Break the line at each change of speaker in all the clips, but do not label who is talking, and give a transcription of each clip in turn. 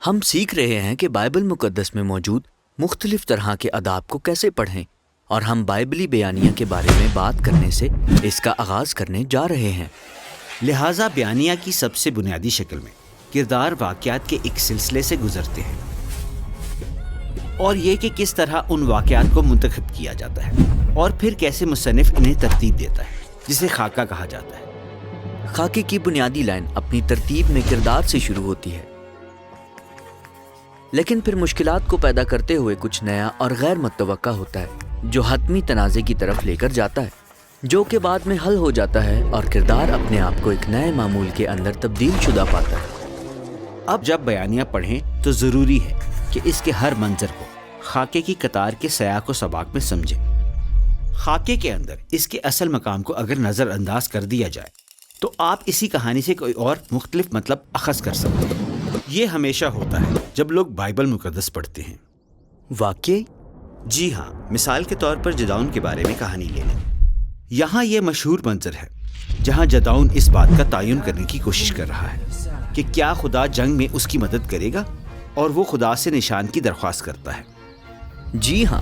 ہم سیکھ رہے ہیں کہ بائبل مقدس میں موجود مختلف طرح کے آداب کو کیسے پڑھیں، اور ہم بائبلی بیانیہ کے بارے میں بات کرنے سے اس کا آغاز کرنے جا رہے ہیں۔
لہٰذا بیانیہ کی سب سے بنیادی شکل میں کردار واقعات کے ایک سلسلے سے گزرتے ہیں، اور یہ کہ کس طرح ان واقعات کو منتخب کیا جاتا ہے اور پھر کیسے مصنف انہیں ترتیب دیتا ہے، جسے خاکہ کہا جاتا ہے۔
خاکے کی بنیادی لائن اپنی ترتیب میں کردار سے شروع ہوتی ہے، لیکن پھر مشکلات کو پیدا کرتے ہوئے کچھ نیا اور غیر متوقع ہوتا ہے جو حتمی تنازع کی طرف لے کر جاتا ہے، جو کہ بعد میں حل ہو جاتا ہے اور کردار اپنے آپ کو ایک نئے معمول کے اندر تبدیل شدہ پاتا ہے۔
اب جب بیانیہ پڑھیں تو ضروری ہے کہ اس کے ہر منظر کو خاکے کی قطار کے سیاق و سباق میں سمجھیں۔ خاکے کے اندر اس کے اصل مقام کو اگر نظر انداز کر دیا جائے تو آپ اسی کہانی سے کوئی اور مختلف مطلب اخذ کر سکتے ہیں۔ یہ ہمیشہ ہوتا ہے جب لوگ بائبل مقدس پڑھتے ہیں۔
واقعی؟
جی ہاں، مثال کے طور پر جدعون کے بارے میں کہانی لے لیں۔ یہاں یہ مشہور منظر ہے جہاں جدعون اس بات کا تعین کرنے کی کوشش کر رہا ہے کہ کیا خدا جنگ میں اس کی مدد کرے گا، اور وہ خدا سے نشان کی درخواست کرتا ہے۔
جی ہاں،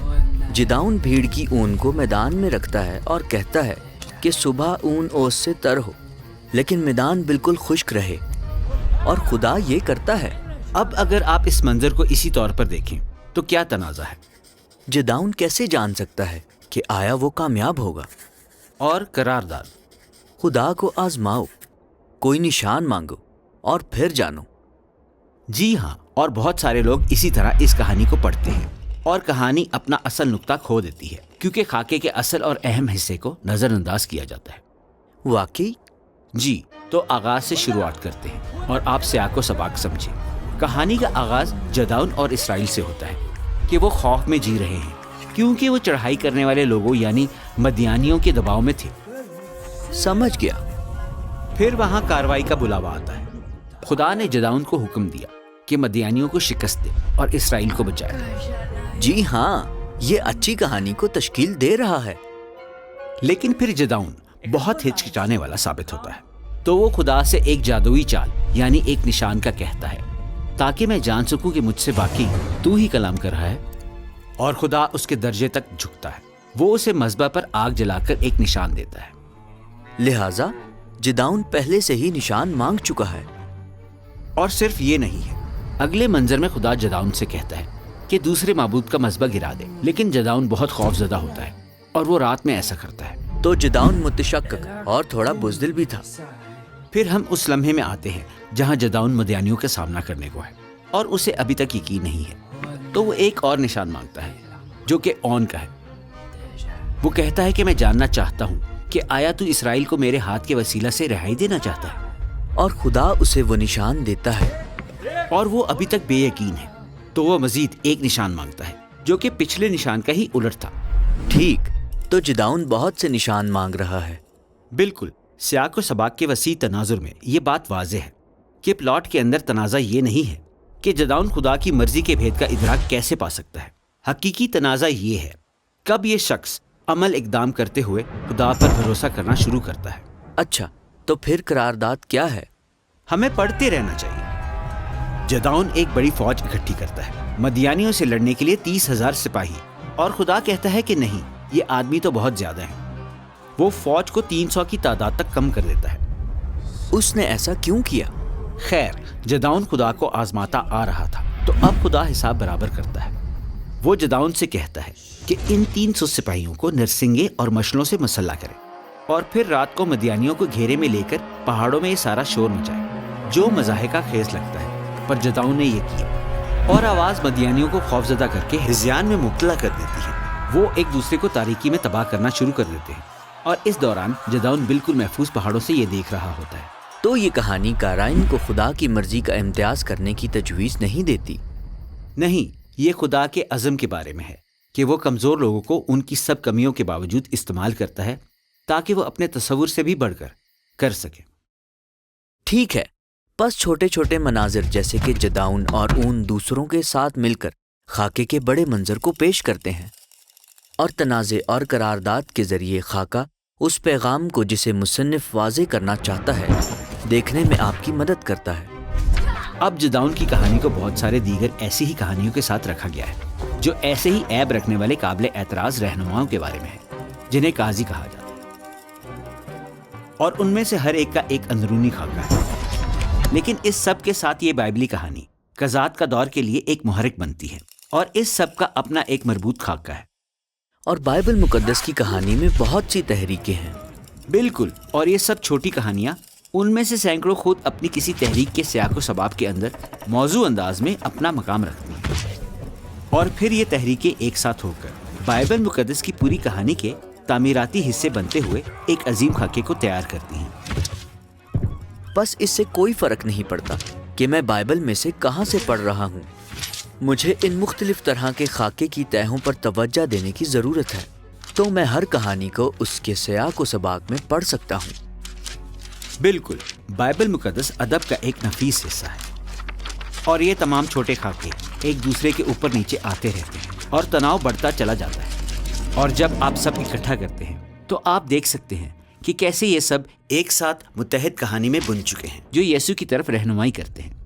جدعون بھیڑ کی اون کو میدان میں رکھتا ہے اور کہتا ہے کہ صبح اون اوس سے تر ہو لیکن میدان بالکل خشک رہے، اور خدا یہ کرتا ہے۔
اب اگر آپ اس منظر کو اسی طور پر دیکھیں تو کیا تنازع ہے؟
جدعون کیسے جان سکتا ہے کہ آیا وہ کامیاب ہوگا؟
اور قرارداد؟
خدا کو آزماؤ، کوئی نشان مانگو اور پھر جانو۔
جی ہاں، اور بہت سارے لوگ اسی طرح اس کہانی کو پڑھتے ہیں اور کہانی اپنا اصل نقطہ کھو دیتی ہے کیونکہ خاکے کے اصل اور اہم حصے کو نظر انداز کیا جاتا ہے۔
واقعی؟
جی، تو آغاز سے شروعات کرتے ہیں اور آپ سیاق و سباق سمجھیں۔ کہانی کا آغاز جدعون اور اسرائیل سے ہوتا ہے کہ وہ خوف میں جی رہے ہیں کیونکہ وہ چڑھائی کرنے والے لوگوں یعنی مدیانیوں کے دباؤ میں تھے۔
سمجھ گیا۔
پھر وہاں کارروائی کا بلاوا آتا ہے۔ خدا نے جدعون کو حکم دیا کہ مدیانیوں کو شکست دے اور اسرائیل کو بچائے۔
جی ہاں، یہ اچھی کہانی کو تشکیل دے رہا ہے۔
لیکن پھر جدعون بہت ہچکچانے والا ثابت ہوتا ہے، تو وہ خدا سے ایک جادوئی چال یعنی ایک نشان کا کہتا ہے تاکہ میں جان سکوں کہ مجھ سے باقی تو ہی کلام کر رہا ہے، اور خدا اس کے درجے تک جھکتا ہے۔ وہ اسے مذبح پر آگ جلا کر ایک نشان دیتا ہے۔
لہٰذا جدعون پہلے سے ہی نشان مانگ چکا ہے۔
اور صرف یہ نہیں ہے، اگلے منظر میں خدا جدعون سے کہتا ہے کہ دوسرے معبود کا مذبح گرا دے، لیکن جدعون بہت خوف زدہ ہوتا ہے اور وہ رات میں ایسا کرتا ہے۔
تو جدعون متشکک اور تھوڑا بزدل بھی تھا۔
پھر ہم اس لمحے میں آتے ہیں جہاں جدعون مدیانیوں کا سامنا کرنے کو ہے اور اسے ابھی تک یقین نہیں ہے، تو وہ ایک اور نشان مانگتا ہے جو کہ اون کا ہے۔ وہ کہتا ہے کہ میں جاننا چاہتا ہوں کہ آیا تو اسرائیل کو میرے ہاتھ کے وسیلہ سے رہائی دینا چاہتا ہے؟
اور خدا اسے وہ نشان دیتا ہے،
اور وہ ابھی تک بے یقین ہے، تو وہ مزید ایک نشان مانگتا ہے جو کہ پچھلے نشان کا ہی الٹ تھا۔
ٹھیک، تو جدعون بہت سے نشان مانگ رہا ہے۔
بالکل، سیاق و سباق کے وسیع تناظر میں یہ بات واضح ہے کہ پلاٹ کے اندر تنازع یہ نہیں ہے کہ جدعون خدا کی مرضی کے بھید کا ادراک کیسے پا سکتا ہے۔ حقیقی تنازع یہ ہے کب یہ شخص عمل اقدام کرتے ہوئے خدا پر بھروسہ کرنا شروع کرتا ہے۔
اچھا، تو پھر قرارداد کیا ہے؟
ہمیں پڑھتے رہنا چاہیے۔ جدعون ایک بڑی فوج اکٹھی کرتا ہے مدیانیوں سے لڑنے کے لیے 30,000 سپاہی، اور خدا کہتا ہے کہ نہیں، یہ آدمی تو بہت زیادہ ہیں۔ وہ فوج کو 300 کی تعداد تک کم کر دیتا ہے۔
اس نے ایسا کیوں کیا؟
خیر، جدعون خدا کو آزماتا آ رہا تھا، تو اب خدا حساب برابر کرتا ہے۔ وہ جدعون سے کہتا ہے کہ ان 300 سپاہیوں کو نرسنگے اور مشلوں سے مسلح کرے، اور پھر رات کو مدیانیوں کو گھیرے میں لے کر پہاڑوں میں یہ سارا شور مچائے جو مضاحکہ خیز لگتا ہے۔ پر جدعون نے یہ کیا، اور آواز مدیانیوں کو خوفزدہ کر کے ہذیان میں مبتلا کر دیتی ہے۔ وہ ایک دوسرے کو تاریکی میں تباہ کرنا شروع کر دیتے ہیں، اور اس دوران جدعون بالکل محفوظ پہاڑوں سے یہ دیکھ رہا ہوتا ہے۔
تو یہ کہانی قارئین کو خدا کی مرضی کا امتیاز کرنے کی تجویز نہیں دیتی۔
نہیں، یہ خدا کے عزم کے بارے میں ہے کہ وہ کمزور لوگوں کو ان کی سب کمیوں کے باوجود استعمال کرتا ہے تاکہ وہ اپنے تصور سے بھی بڑھ کر سکے۔
ٹھیک ہے، بس چھوٹے چھوٹے مناظر جیسے کہ جدعون اور اون دوسروں کے ساتھ مل کر خاکے کے بڑے منظر کو پیش کرتے ہیں، اور تنازع اور قرارداد کے ذریعے خاکہ اس پیغام کو جسے مصنف واضح کرنا چاہتا ہے دیکھنے میں آپ کی مدد کرتا ہے۔
اب جداؤن کی کہانی کو بہت سارے دیگر ایسی ہی کہانیوں کے ساتھ رکھا گیا ہے جو ایسے ہی عیب رکھنے والے قابل اعتراض رہنماؤں کے بارے میں ہے جنہیں قاضی کہا جاتا ہے، اور ان میں سے ہر ایک کا ایک اندرونی خاکہ ہے۔ لیکن اس سب کے ساتھ یہ بائبلی کہانی قضات کا دور کے لیے ایک محرک بنتی ہے، اور اس سب کا اپنا ایک مربوط خاکہ ہے۔
اور بائبل مقدس کی کہانی میں بہت سی تحریکیں ہیں۔
بالکل، اور یہ سب چھوٹی کہانیاں ان میں سے سینکڑوں خود اپنی کسی تحریک کے سیاق و سباب کے اندر موضوع انداز میں اپنا مقام رکھتی ہیں، اور پھر یہ تحریکیں ایک ساتھ ہو کر بائبل مقدس کی پوری کہانی کے تعمیراتی حصے بنتے ہوئے ایک عظیم خاکے کو تیار کرتی ہیں۔
بس اس سے کوئی فرق نہیں پڑتا کہ میں بائبل میں سے کہاں سے پڑھ رہا ہوں، مجھے ان مختلف طرح کے خاکے کی تہوں پر توجہ دینے کی ضرورت ہے، تو میں ہر کہانی کو اس کے سیاق و سباق میں پڑھ سکتا ہوں۔
بالکل، بائبل مقدس ادب کا ایک نفیس حصہ ہے، اور یہ تمام چھوٹے خاکے ایک دوسرے کے اوپر نیچے آتے رہتے ہیں اور تناؤ بڑھتا چلا جاتا ہے، اور جب آپ سب اکٹھا کرتے ہیں تو آپ دیکھ سکتے ہیں کہ کیسے یہ سب ایک ساتھ متحد کہانی میں بن چکے ہیں جو یسوع کی طرف رہنمائی کرتے ہیں۔